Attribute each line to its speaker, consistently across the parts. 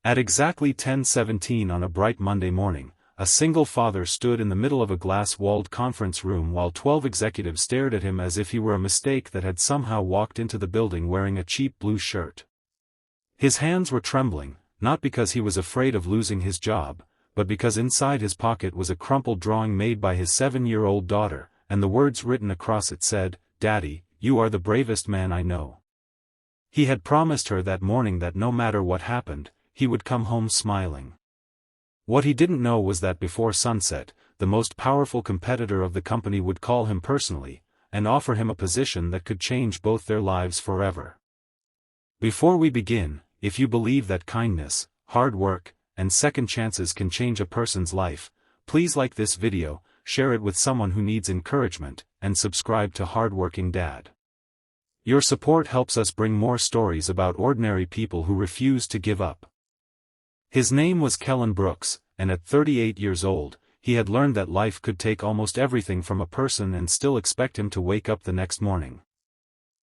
Speaker 1: At exactly 10:17 on a bright Monday morning, a single father stood in the middle of a glass-walled conference room while 12 executives stared at him as if he were a mistake that had somehow walked into the building wearing a cheap blue shirt. His hands were trembling, not because he was afraid of losing his job, but because inside his pocket was a crumpled drawing made by his 7-year-old daughter, and the words written across it said, "Daddy, you are the bravest man I know." He had promised her that morning that no matter what happened, he would come home smiling. What he didn't know was that before sunset, the most powerful competitor of the company would call him personally, and offer him a position that could change both their lives forever. Before we begin, if you believe that kindness, hard work, and second chances can change a person's life, please like this video, share it with someone who needs encouragement, and subscribe to Hardworking Dad. Your support helps us bring more stories about ordinary people who refuse to give up. His name was Kellan Brooks, and at 38 years old, he had learned that life could take almost everything from a person and still expect him to wake up the next morning.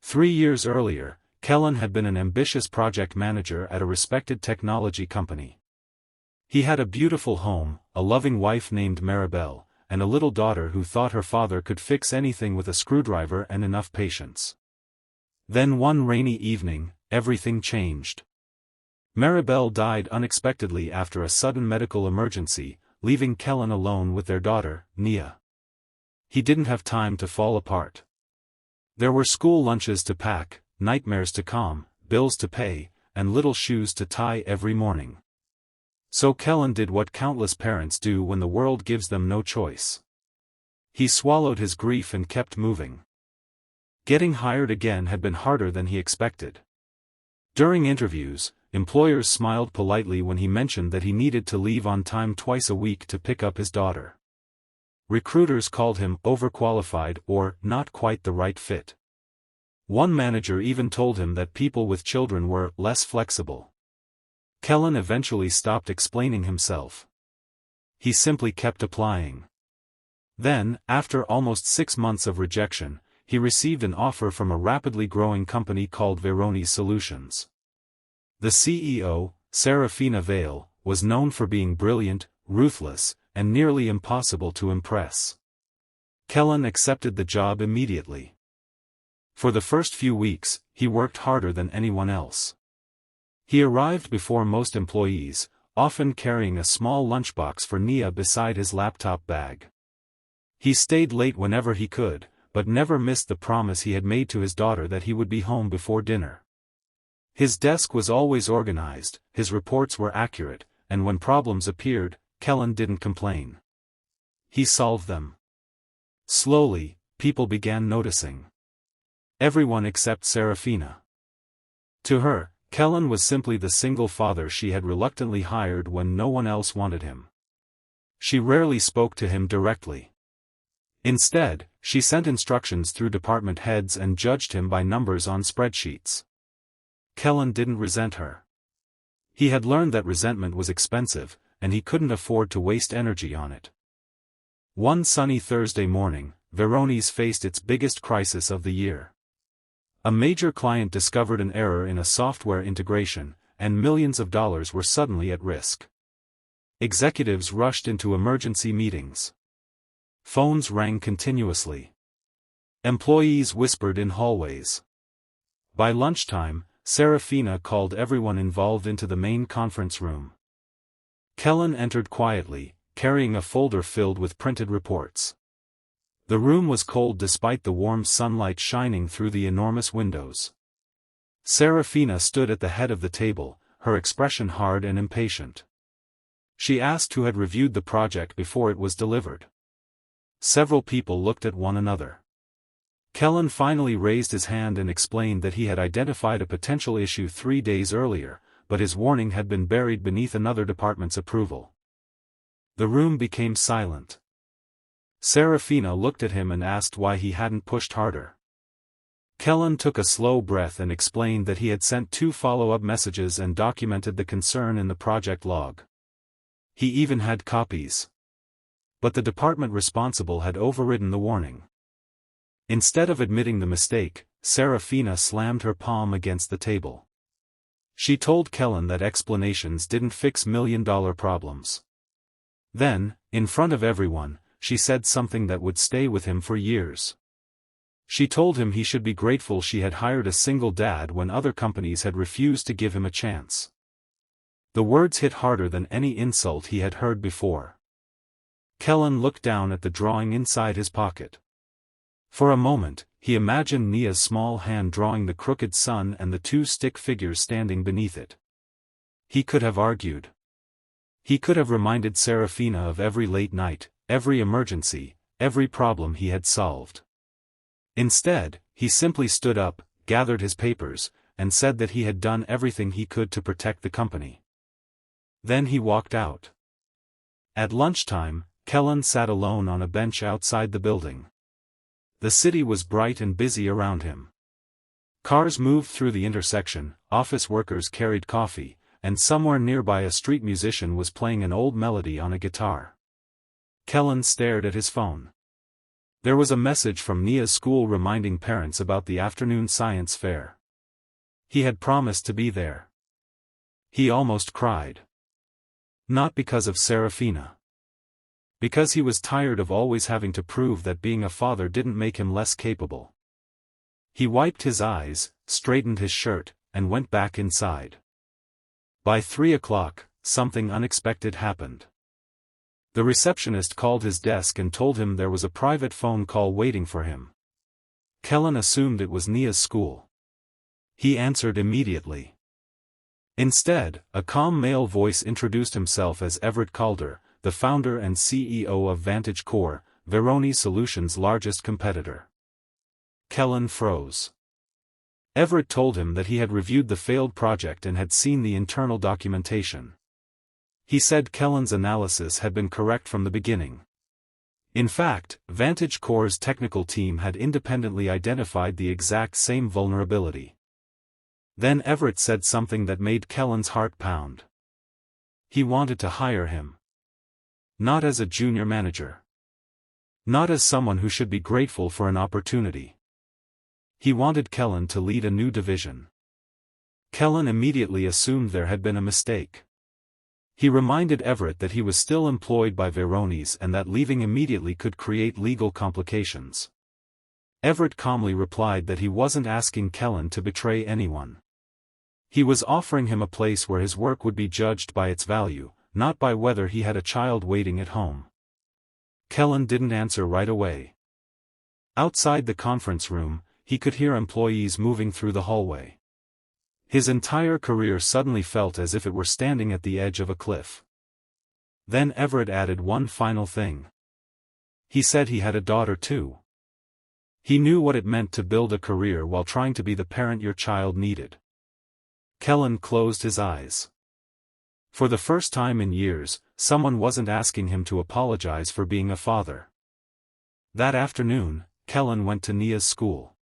Speaker 1: 3 years earlier, Kellan had been an ambitious project manager at a respected technology company. He had a beautiful home, a loving wife named Maribel, and a little daughter who thought her father could fix anything with a screwdriver and enough patience. Then one rainy evening, everything changed. Maribel died unexpectedly after a sudden medical emergency, leaving Kellan alone with their daughter, Nia. He didn't have time to fall apart. There were school lunches to pack, nightmares to calm, bills to pay, and little shoes to tie every morning. So Kellan did what countless parents do when the world gives them no choice. He swallowed his grief and kept moving. Getting hired again had been harder than he expected. During interviews, employers smiled politely when he mentioned that he needed to leave on time twice a week to pick up his daughter. Recruiters called him overqualified or not quite the right fit. One manager even told him that people with children were less flexible. Kellan eventually stopped explaining himself. He simply kept applying. Then, after almost 6 months of rejection, he received an offer from a rapidly growing company called Veronese Solutions. The CEO, Serafina Vale, was known for being brilliant, ruthless, and nearly impossible to impress. Kellan accepted the job immediately. For the first few weeks, he worked harder than anyone else. He arrived before most employees, often carrying a small lunchbox for Nia beside his laptop bag. He stayed late whenever he could, but never missed the promise he had made to his daughter that he would be home before dinner. His desk was always organized, his reports were accurate, and when problems appeared, Kellan didn't complain. He solved them. Slowly, people began noticing. Everyone except Serafina. To her, Kellan was simply the single father she had reluctantly hired when no one else wanted him. She rarely spoke to him directly. Instead, she sent instructions through department heads and judged him by numbers on spreadsheets. Kellan didn't resent her. He had learned that resentment was expensive, and he couldn't afford to waste energy on it. One sunny Thursday morning, Veronese faced its biggest crisis of the year. A major client discovered an error in a software integration, and millions of dollars were suddenly at risk. Executives rushed into emergency meetings. Phones rang continuously. Employees whispered in hallways. By lunchtime, Serafina called everyone involved into the main conference room. Kellan entered quietly, carrying a folder filled with printed reports. The room was cold despite the warm sunlight shining through the enormous windows. Serafina stood at the head of the table, her expression hard and impatient. She asked who had reviewed the project before it was delivered. Several people looked at one another. Kellan finally raised his hand and explained that he had identified a potential issue 3 days earlier, but his warning had been buried beneath another department's approval. The room became silent. Serafina looked at him and asked why he hadn't pushed harder. Kellan took a slow breath and explained that he had sent 2 follow-up messages and documented the concern in the project log. He even had copies. But the department responsible had overridden the warning. Instead of admitting the mistake, Serafina slammed her palm against the table. She told Kellan that explanations didn't fix million-dollar problems. Then, in front of everyone, she said something that would stay with him for years. She told him he should be grateful she had hired a single dad when other companies had refused to give him a chance. The words hit harder than any insult he had heard before. Kellan looked down at the drawing inside his pocket. For a moment, he imagined Nia's small hand drawing the crooked sun and the two stick figures standing beneath it. He could have argued. He could have reminded Serafina of every late night, every emergency, every problem he had solved. Instead, he simply stood up, gathered his papers, and said that he had done everything he could to protect the company. Then he walked out. At lunchtime, Kellan sat alone on a bench outside the building. The city was bright and busy around him. Cars moved through the intersection, office workers carried coffee, and somewhere nearby a street musician was playing an old melody on a guitar. Kellan stared at his phone. There was a message from Nia's school reminding parents about the afternoon science fair. He had promised to be there. He almost cried. Not because of Serafina. Because he was tired of always having to prove that being a father didn't make him less capable. He wiped his eyes, straightened his shirt, and went back inside. By 3 o'clock, something unexpected happened. The receptionist called his desk and told him there was a private phone call waiting for him. Kellan assumed it was Nia's school. He answered immediately. Instead, a calm male voice introduced himself as Everett Calder, the founder and CEO of Vantage Core, Veroni Solutions' largest competitor. Kellan froze. Everett told him that he had reviewed the failed project and had seen the internal documentation. He said Kellan's analysis had been correct from the beginning. In fact, Vantage Core's technical team had independently identified the exact same vulnerability. Then Everett said something that made Kellan's heart pound. He wanted to hire him. Not as a junior manager. Not as someone who should be grateful for an opportunity. He wanted Kellan to lead a new division. Kellan immediately assumed there had been a mistake. He reminded Everett that he was still employed by Veroni's and that leaving immediately could create legal complications. Everett calmly replied that he wasn't asking Kellan to betray anyone. He was offering him a place where his work would be judged by its value, not by whether he had a child waiting at home. Kellan didn't answer right away. Outside the conference room, he could hear employees moving through the hallway. His entire career suddenly felt as if it were standing at the edge of a cliff. Then Everett added one final thing. He said he had a daughter too. He knew what it meant to build a career while trying to be the parent your child needed. Kellan closed his eyes. For the first time in years, someone wasn't asking him to apologize for being a father. That afternoon, Kellan went to Nia's school.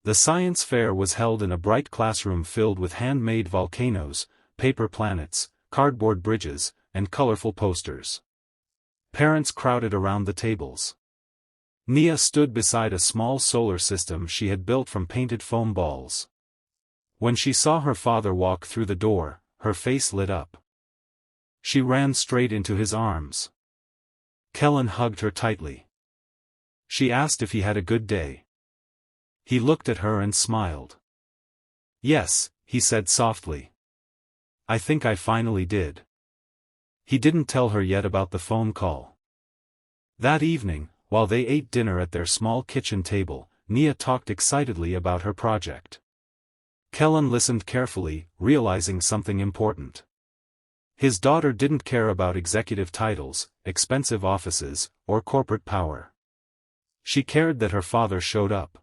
Speaker 1: The science fair was held in a bright classroom filled with handmade volcanoes, paper planets, cardboard bridges, and colorful posters. Parents crowded around the tables. Nia stood beside a small solar system she had built from painted foam balls. When she saw her father walk through the door, her face lit up. She ran straight into his arms. Kellan hugged her tightly. She asked if he had a good day. He looked at her and smiled. "Yes," he said softly. "I think I finally did." He didn't tell her yet about the phone call. That evening, while they ate dinner at their small kitchen table, Nia talked excitedly about her project. Kellan listened carefully, realizing something important. His daughter didn't care about executive titles, expensive offices, or corporate power. She cared that her father showed up.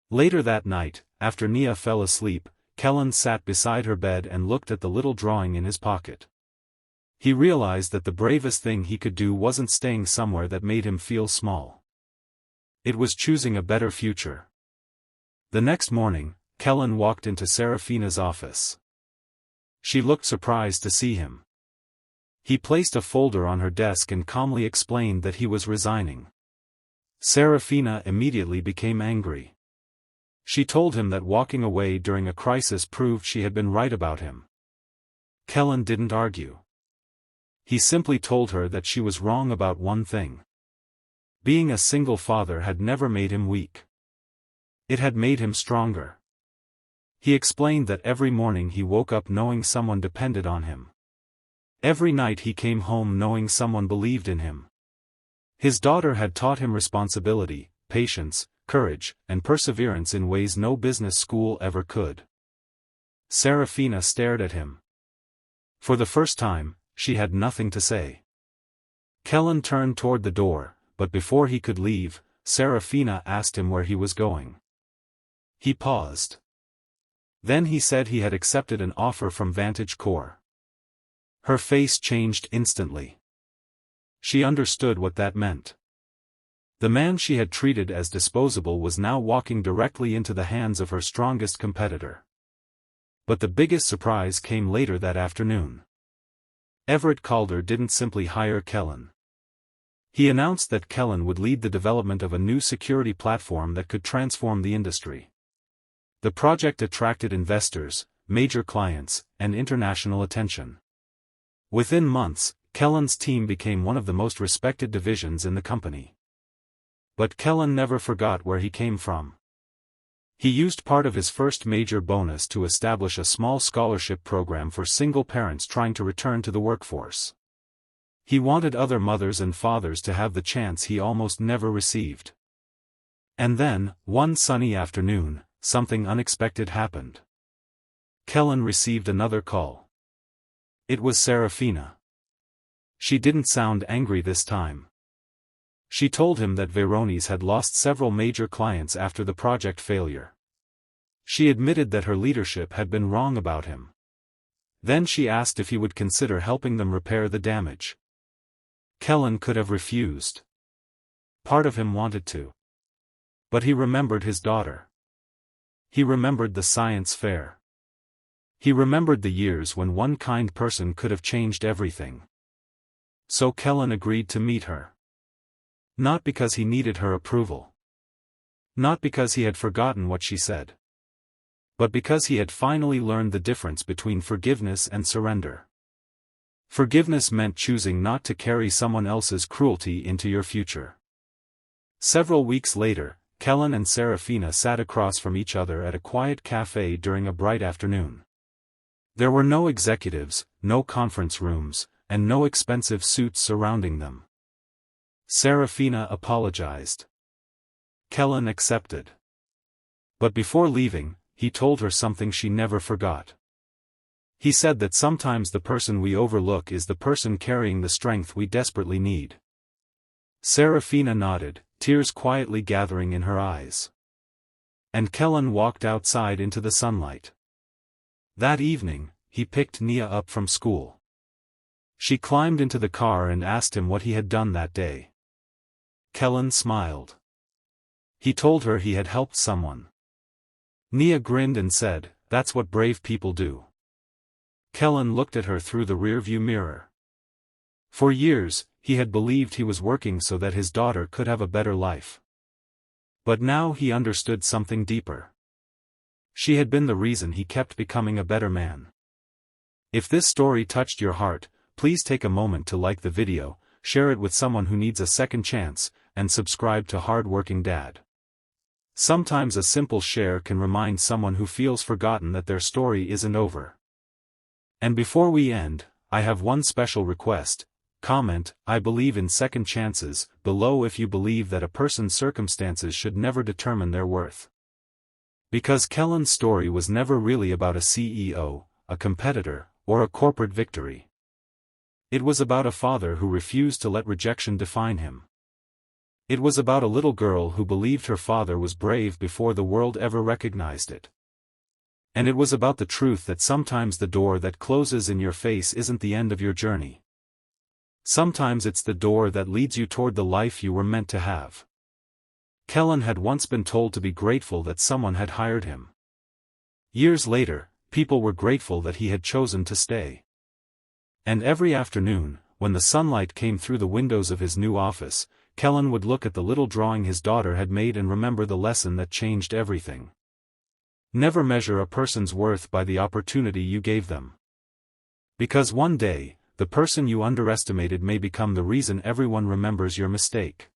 Speaker 1: Later that night, after Nia fell asleep, Kellan sat beside her bed and looked at the little drawing in his pocket. He realized that the bravest thing he could do wasn't staying somewhere that made him feel small. It was choosing a better future. The next morning, Kellan walked into Serafina's office. She looked surprised to see him. He placed a folder on her desk and calmly explained that he was resigning. Serafina immediately became angry. She told him that walking away during a crisis proved she had been right about him. Kellan didn't argue. He simply told her that she was wrong about one thing. Being a single father had never made him weak. It had made him stronger. He explained that every morning he woke up knowing someone depended on him. Every night he came home knowing someone believed in him. His daughter had taught him responsibility, patience, courage, and perseverance in ways no business school ever could. Serafina stared at him. For the first time, she had nothing to say. Kellan turned toward the door, but before he could leave, Serafina asked him where he was going. He paused. Then he said he had accepted an offer from Vantage Corps. Her face changed instantly. She understood what that meant. The man she had treated as disposable was now walking directly into the hands of her strongest competitor. But the biggest surprise came later that afternoon. Everett Calder didn't simply hire Kellan. He announced that Kellan would lead the development of a new security platform that could transform the industry. The project attracted investors, major clients, and international attention. Within months, Kellan's team became one of the most respected divisions in the company. But Kellan never forgot where he came from. He used part of his first major bonus to establish a small scholarship program for single parents trying to return to the workforce. He wanted other mothers and fathers to have the chance he almost never received. And then, one sunny afternoon, something unexpected happened. Kellan received another call. It was Serafina. She didn't sound angry this time. She told him that Verones had lost several major clients after the project failure. She admitted that her leadership had been wrong about him. Then she asked if he would consider helping them repair the damage. Kellan could have refused. Part of him wanted to. But he remembered his daughter. He remembered the science fair. He remembered the years when one kind person could have changed everything. So Kellan agreed to meet her. Not because he needed her approval. Not because he had forgotten what she said. But because he had finally learned the difference between forgiveness and surrender. Forgiveness meant choosing not to carry someone else's cruelty into your future. Several weeks later, Kellan and Serafina sat across from each other at a quiet cafe during a bright afternoon. There were no executives, no conference rooms, and no expensive suits surrounding them. Serafina apologized. Kellan accepted. But before leaving, he told her something she never forgot. He said that sometimes the person we overlook is the person carrying the strength we desperately need. Serafina nodded, tears quietly gathering in her eyes. And Kellan walked outside into the sunlight. That evening, he picked Nia up from school. She climbed into the car and asked him what he had done that day. Kellan smiled. He told her he had helped someone. Nia grinned and said, "That's what brave people do." Kellan looked at her through the rearview mirror. For years, he had believed he was working so that his daughter could have a better life. But now he understood something deeper. She had been the reason he kept becoming a better man. If this story touched your heart, please take a moment to like the video, share it with someone who needs a second chance, and subscribe to Hard-Working Dad. Sometimes a simple share can remind someone who feels forgotten that their story isn't over. And before we end, I have one special request. Comment, "I believe in second chances," below if you believe that a person's circumstances should never determine their worth. Because Kellan's story was never really about a CEO, a competitor, or a corporate victory. It was about a father who refused to let rejection define him. It was about a little girl who believed her father was brave before the world ever recognized it. And it was about the truth that sometimes the door that closes in your face isn't the end of your journey. Sometimes it's the door that leads you toward the life you were meant to have. Kellan had once been told to be grateful that someone had hired him. Years later, people were grateful that he had chosen to stay. And every afternoon, when the sunlight came through the windows of his new office, Kellan would look at the little drawing his daughter had made and remember the lesson that changed everything. Never measure a person's worth by the opportunity you gave them. Because one day, the person you underestimated may become the reason everyone remembers your mistake.